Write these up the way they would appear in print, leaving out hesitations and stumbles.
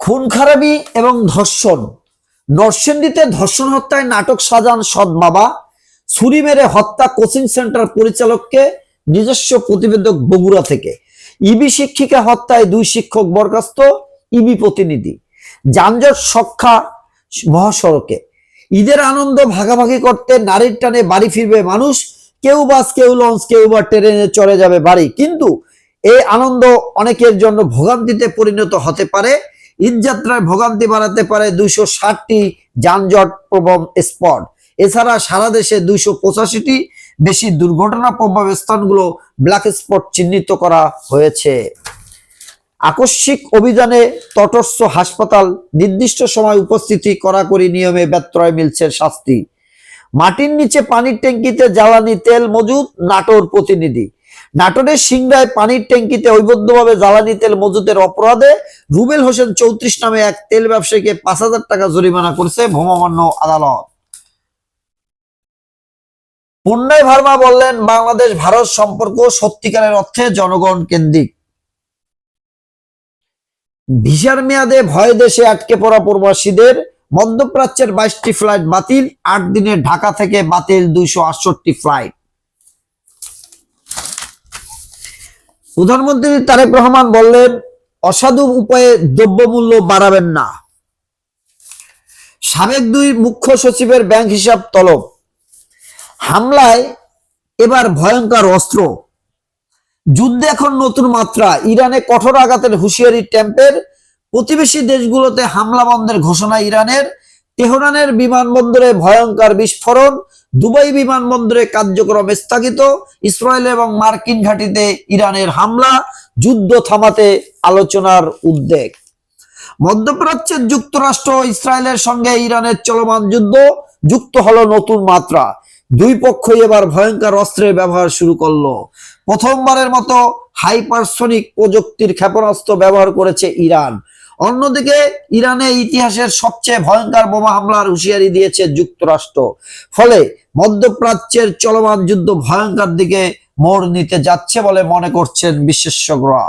খুন খারাপি এবং ধর্ষণ। নরসিংদীতে ধর্ষণ হত্যায় নাটক সাজান সৎ বাবা, ছুরি মেরে হত্যা কোচিং সেন্টার পরিচালককে, নিজস্ব প্রতিবেদক বগুড়া থেকে। ইবি শিক্ষিকা হত্যায় 2 শিক্ষক বরখাস্ত, ইবি প্রতিনিধি। যানজট সখ্যা মহাসড়কে। ঈদের আনন্দ ভাগাভাগি করতে নারীর টানে বাড়ি ফিরবে মানুষ, কেউ বাস, কেউ লঞ্চ, কেউ বা ট্রেনে চলে যাবে বাড়ি। কিন্তু এই আনন্দ অনেকের জন্য ভোগান্তিতে পরিণত হতে পারে। ঈদযাত্রায় ভোগান্তি বাড়াতে পারে 260টি যানজট প্রবণ স্পট। এছাড়া সারা দেশে 285টি বেশি দুর্ঘটনা প্রবণ স্থানগুলো ব্ল্যাক স্পট চিহ্নিত করা হয়েছে। আকস্মিক অভিযানে তটস্থ হাসপাতাল, নির্দিষ্ট সময় উপস্থিতি, কড়াকড়ি নিয়মে ব্যত্যয় মিলছে শাস্তি। মাটির নিচে পানির ট্যাঙ্কিতে জ্বালানি তেল মজুদ, নাটোর প্রতিনিধি। নাটোরের সিংড়ায় পানির ট্যাঙ্কিতে অবৈধভাবে জ্বালানি তেল মজুদের অপরাধে রুবেল হোসেন 34 নামে এক তেল ব্যবসায়ীকে 5,000 টাকা জরিমানা করেছে ভ্রাম্যমাণ আদালত। পুণ্যয় ভার্মা বললেন, বাংলাদেশ ভারত সম্পর্ক সত্যিকারের অর্থে জনগণ কেন্দ্রিক। ভিসার মেয়াদে ভয়ে দেশে আটকে পড়া প্রবাসীদের মধ্যপ্রাচ্যের 22টি ফ্লাইট বাতিল, 8 দিনে ঢাকা থেকে বাতিল 268 ফ্লাইট। প্রধানমন্ত্রী তারেক রহমান বললেন, অসাধু উপায়ে দ্রব্যমূল্য বাড়াবেন না। সাবেক 2 মুখ্য সচিবের ব্যাংক হিসাব তলব। হামলায় এবার ভয়ঙ্কর অস্ত্র। যুদ্ধে এখন নতুন মাত্রা, ইরানে কঠোর আঘাতের হুঁশিয়ারি ট্রাম্পের। প্রতিবেশী দেশগুলোতে হামলা বন্ধের ঘোষণা ইরানের। তেহরানের বিমানবন্দরে ভয়ঙ্কর বিস্ফোরণ। দুবাই বিমানবন্দরে কার্যক্রম স্থগিত। ইসরায়েল এবং মার্কিন ঘাঁটিতে ইরানের হামলা। যুদ্ধ থামাতে আলোচনার উদ্বেগ। মধ্যপ্রাচ্যের যুক্তরাষ্ট্র ইসরায়েলের সঙ্গে ইরানের চলমান যুদ্ধ যুক্ত হলো নতুন মাত্রা। 2 পক্ষই এবার ভয়ঙ্কর অস্ত্রের ব্যবহার শুরু করলো। প্রথমবারের মতো হাইপারসোনিক প্রযুক্তির ক্ষেপণাস্ত্র ব্যবহার করেছে ইরান। অন্যদিকে ইরানে ইতিহাসের সবচেয়ে ভয়ঙ্কর বোমা হামলার হুঁশিয়ারি দিয়েছে যুক্তরাষ্ট্র। ফলে মধ্যপ্রাচ্যের চলমান যুদ্ধ ভয়ঙ্কর দিকে মোড় নিতে যাচ্ছে বলে মনে করছেন বিশেষজ্ঞরা।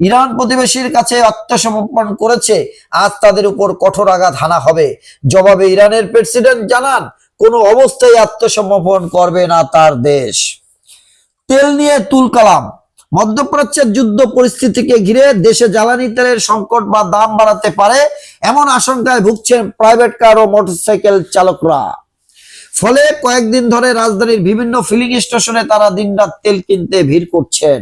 ইরান প্রতিবেশীর কাছে আত্মসমর্পণ করেছে, আজ তাদের উপর কঠোর আঘাত হানা হবে। জবাবে ইরানের প্রেসিডেন্ট জানান, কোনো অবস্থায় আত্মসমর্পণ করবে না তার দেশ। তেল নিয়ে তুলকালাম। মধ্যপ্রাচ্যের যুদ্ধ পরিস্থিতিকে ঘিরে দেশে জ্বালানি তেলের সংকট বা দাম বাড়াতে পারে এমন আশঙ্কায় ভুগছেন প্রাইভেট কার ও মোটরসাইকেল চালকরা। ফলে কয়েকদিন ধরে রাজধানীর বিভিন্ন ফিলিং স্টেশনে তারা দিনরাত তেল কিনতে ভিড় করছেন।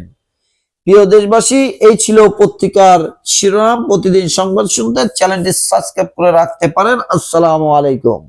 প্রিয় দেশবাসী, এই ছিল পত্রিকার শিরোনাম। প্রতিদিন সংবাদ শুনতে চ্যানেলটি সাবস্ক্রাইব করে রাখতে পারেন। আসসালামু আলাইকুম।